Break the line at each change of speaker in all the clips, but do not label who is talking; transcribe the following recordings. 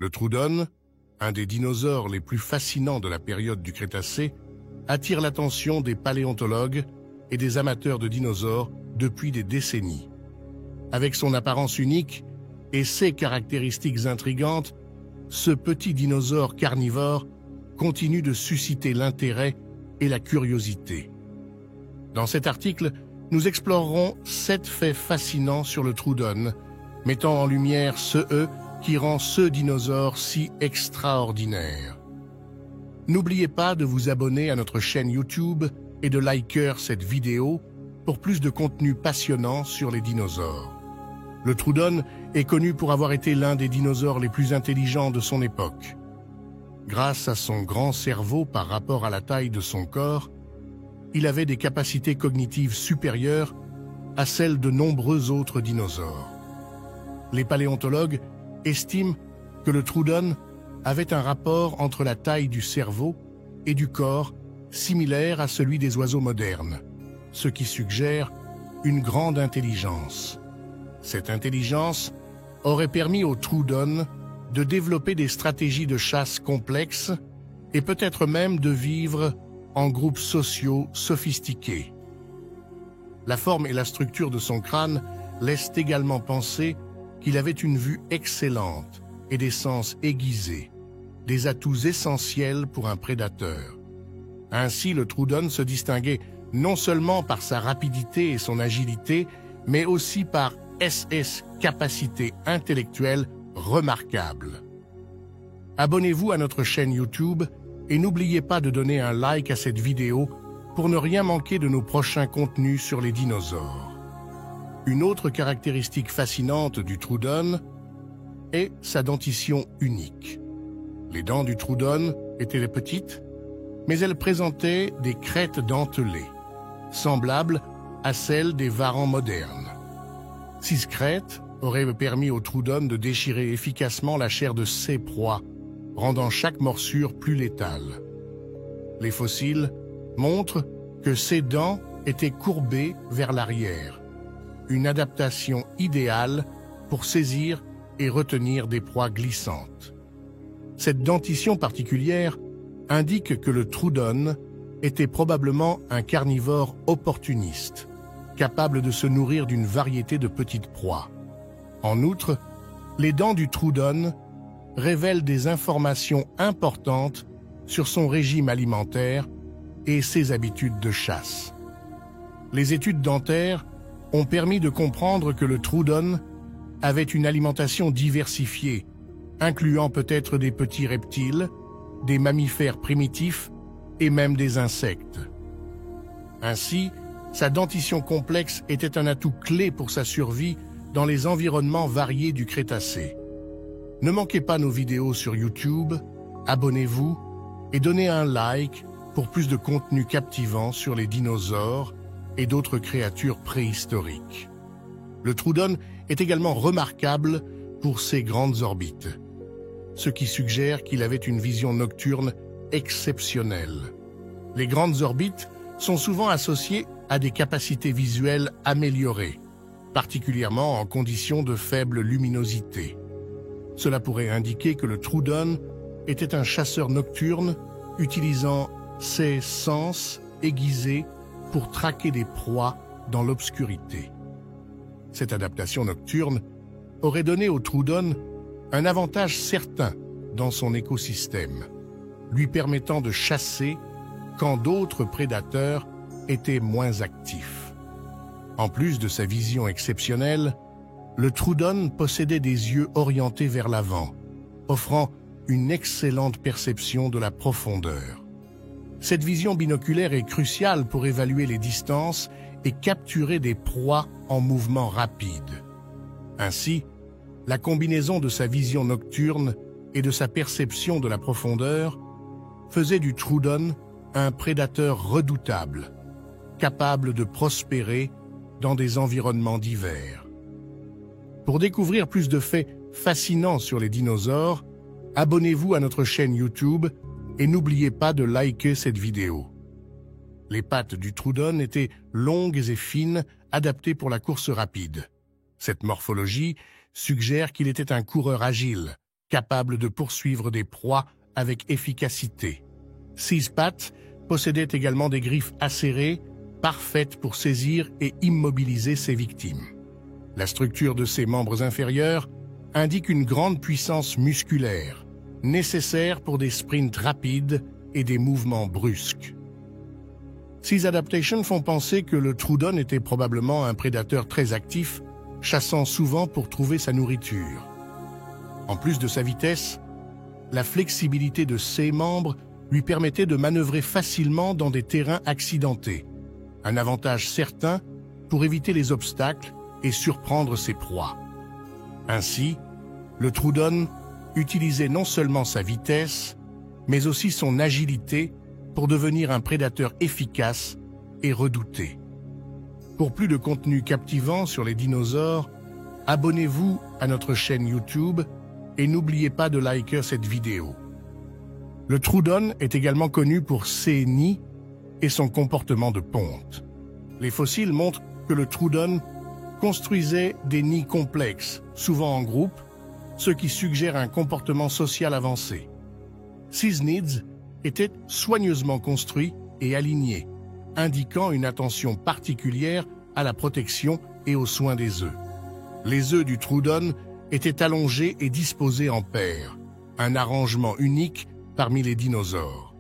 Le Troodon, un des dinosaures les plus fascinants de la période du Crétacé, attire l'attention des paléontologues et des amateurs de dinosaures depuis des décennies. Avec son apparence unique et ses caractéristiques intrigantes, ce petit dinosaure carnivore continue de susciter l'intérêt et la curiosité. Dans cet article, nous explorerons 7 faits fascinants sur le Troodon, mettant en lumière qui rend ce dinosaure si extraordinaire. N'oubliez pas de vous abonner à notre chaîne YouTube et de liker cette vidéo pour plus de contenu passionnant sur les dinosaures. Le Troodon est connu pour avoir été l'un des dinosaures les plus intelligents de son époque. Grâce à son grand cerveau par rapport à la taille de son corps, il avait des capacités cognitives supérieures à celles de nombreux autres dinosaures. Les paléontologues estiment que le Troodon avait un rapport entre la taille du cerveau et du corps similaire à celui des oiseaux modernes, ce qui suggère une grande intelligence. Cette intelligence aurait permis au Troodon de développer des stratégies de chasse complexes et peut-être même de vivre en groupes sociaux sophistiqués. La forme et la structure de son crâne laissent également penser qu'il avait une vue excellente et des sens aiguisés, des atouts essentiels pour un prédateur. Ainsi, le Troodon se distinguait non seulement par sa rapidité et son agilité, mais aussi par capacités intellectuelles remarquables. Abonnez-vous à notre chaîne YouTube et n'oubliez pas de donner un like à cette vidéo pour ne rien manquer de nos prochains contenus sur les dinosaures. Une autre caractéristique fascinante du Troodon est sa dentition unique. Les dents du Troodon étaient petites, mais elles présentaient des crêtes dentelées, semblables à celles des varans modernes. 6 crêtes auraient permis au Troodon de déchirer efficacement la chair de ses proies, rendant chaque morsure plus létale. Les fossiles montrent que ses dents étaient courbées vers l'arrière, une adaptation idéale pour saisir et retenir des proies glissantes. Cette dentition particulière indique que le Troodon était probablement un carnivore opportuniste, capable de se nourrir d'une variété de petites proies. En outre, les dents du Troodon révèlent des informations importantes sur son régime alimentaire et ses habitudes de chasse. Les études dentaires ont permis de comprendre que le Troodon avait une alimentation diversifiée, incluant peut-être des petits reptiles, des mammifères primitifs et même des insectes. Ainsi, sa dentition complexe était un atout clé pour sa survie dans les environnements variés du Crétacé. Ne manquez pas nos vidéos sur YouTube, abonnez-vous et donnez un like pour plus de contenu captivant sur les dinosaures et d'autres créatures préhistoriques. Le Troodon est également remarquable pour ses grandes orbites, ce qui suggère qu'il avait une vision nocturne exceptionnelle. Les grandes orbites sont souvent associées à des capacités visuelles améliorées, particulièrement en conditions de faible luminosité. Cela pourrait indiquer que le Troodon était un chasseur nocturne utilisant ses sens aiguisés pour traquer des proies dans l'obscurité. Cette adaptation nocturne aurait donné au Troodon un avantage certain dans son écosystème, lui permettant de chasser quand d'autres prédateurs étaient moins actifs. En plus de sa vision exceptionnelle, le Troodon possédait des yeux orientés vers l'avant, offrant une excellente perception de la profondeur. Cette vision binoculaire est cruciale pour évaluer les distances et capturer des proies en mouvement rapide. Ainsi, la combinaison de sa vision nocturne et de sa perception de la profondeur faisait du Troodon un prédateur redoutable, capable de prospérer dans des environnements divers. Pour découvrir plus de faits fascinants sur les dinosaures, abonnez-vous à notre chaîne YouTube et n'oubliez pas de liker cette vidéo. Les pattes du Troodon étaient longues et fines, adaptées pour la course rapide. Cette morphologie suggère qu'il était un coureur agile, capable de poursuivre des proies avec efficacité. Six pattes possédait également des griffes acérées, parfaites pour saisir et immobiliser ses victimes. La structure de ses membres inférieurs indique une grande puissance musculaire, nécessaire pour des sprints rapides et des mouvements brusques. Ces adaptations font penser que le Troodon était probablement un prédateur très actif, chassant souvent pour trouver sa nourriture. En plus de sa vitesse, la flexibilité de ses membres lui permettait de manœuvrer facilement dans des terrains accidentés, un avantage certain pour éviter les obstacles et surprendre ses proies. Ainsi, le Troodon utilisait non seulement sa vitesse, mais aussi son agilité pour devenir un prédateur efficace et redouté. Pour plus de contenu captivant sur les dinosaures, abonnez-vous à notre chaîne YouTube et n'oubliez pas de liker cette vidéo. Le Troodon est également connu pour ses nids et son comportement de ponte. Les fossiles montrent que le Troodon construisait des nids complexes, souvent en groupe, ce qui suggère un comportement social avancé. Ces nids étaient soigneusement construits et alignés, indiquant une attention particulière à la protection et aux soins des œufs. Les œufs du Troodon étaient allongés et disposés en paires, un arrangement unique parmi les dinosaures.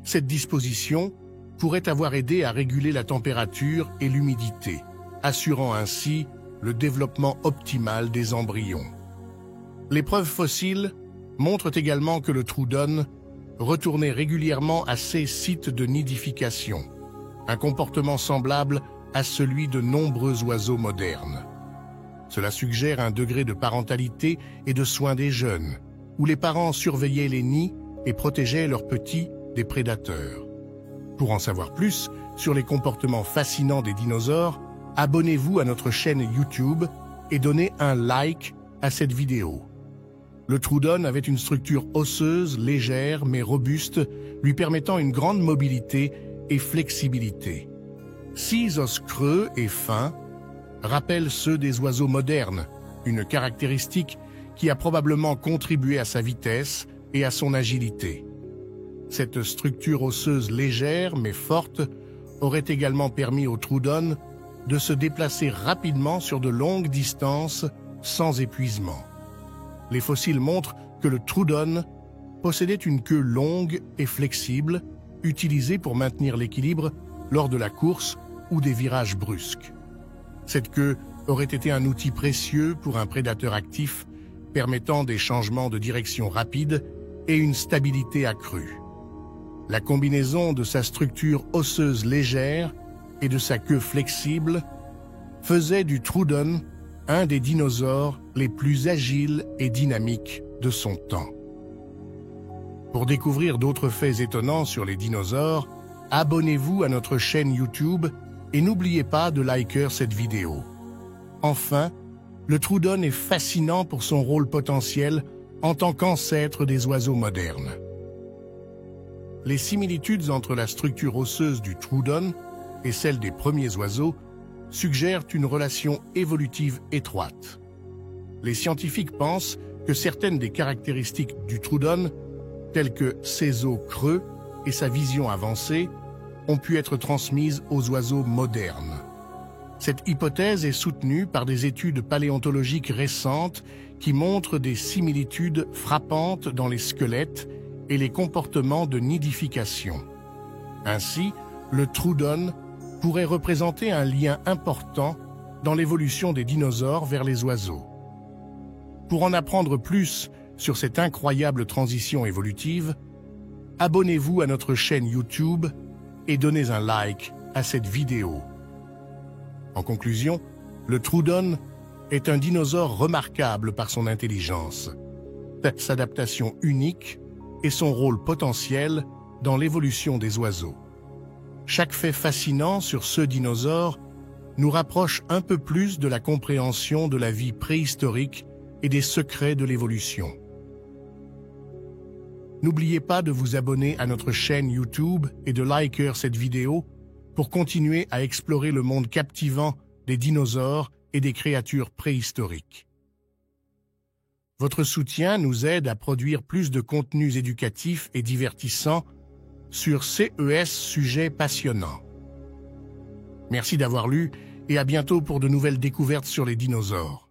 Cette disposition pourrait avoir aidé à réguler la température et l'humidité, assurant ainsi le développement optimal des embryons. Les preuves fossiles montrent également que le Troodon retournait régulièrement à ses sites de nidification, un comportement semblable à celui de nombreux oiseaux modernes. Cela suggère un degré de parentalité et de soin des jeunes, où les parents surveillaient les nids et protégeaient leurs petits des prédateurs. Pour en savoir plus sur les comportements fascinants des dinosaures, abonnez-vous à notre chaîne YouTube et donnez un like à cette vidéo. Le Troodon avait une structure osseuse, légère mais robuste, lui permettant une grande mobilité et flexibilité. Six os creux et fins rappellent ceux des oiseaux modernes, une caractéristique qui a probablement contribué à sa vitesse et à son agilité. Cette structure osseuse légère mais forte aurait également permis au Troodon de se déplacer rapidement sur de longues distances sans épuisement. Les fossiles montrent que le Troodon possédait une queue longue et flexible, utilisée pour maintenir l'équilibre lors de la course ou des virages brusques. Cette queue aurait été un outil précieux pour un prédateur actif, permettant des changements de direction rapides et une stabilité accrue. La combinaison de sa structure osseuse légère et de sa queue flexible faisait du Troodon un des dinosaures les plus agiles et dynamiques de son temps. Pour découvrir d'autres faits étonnants sur les dinosaures, abonnez-vous à notre chaîne YouTube et n'oubliez pas de liker cette vidéo. Enfin, le Troodon est fascinant pour son rôle potentiel en tant qu'ancêtre des oiseaux modernes. Les similitudes entre la structure osseuse du Troodon et celle des premiers oiseaux suggèrent une relation évolutive étroite. Les scientifiques pensent que certaines des caractéristiques du Troodon, telles que ses os creux et sa vision avancée, ont pu être transmises aux oiseaux modernes. Cette hypothèse est soutenue par des études paléontologiques récentes qui montrent des similitudes frappantes dans les squelettes et les comportements de nidification. Ainsi, le Troodon pourrait représenter un lien important dans l'évolution des dinosaures vers les oiseaux. Pour en apprendre plus sur cette incroyable transition évolutive, abonnez-vous à notre chaîne YouTube et donnez un like à cette vidéo. En conclusion, le Troodon est un dinosaure remarquable par son intelligence, sa adaptation unique et son rôle potentiel dans l'évolution des oiseaux. Chaque fait fascinant sur ce dinosaure nous rapproche un peu plus de la compréhension de la vie préhistorique et des secrets de l'évolution. N'oubliez pas de vous abonner à notre chaîne YouTube et de liker cette vidéo pour continuer à explorer le monde captivant des dinosaures et des créatures préhistoriques. Votre soutien nous aide à produire plus de contenus éducatifs et divertissants sur CES Sujets passionnants. Merci d'avoir lu et à bientôt pour de nouvelles découvertes sur les dinosaures.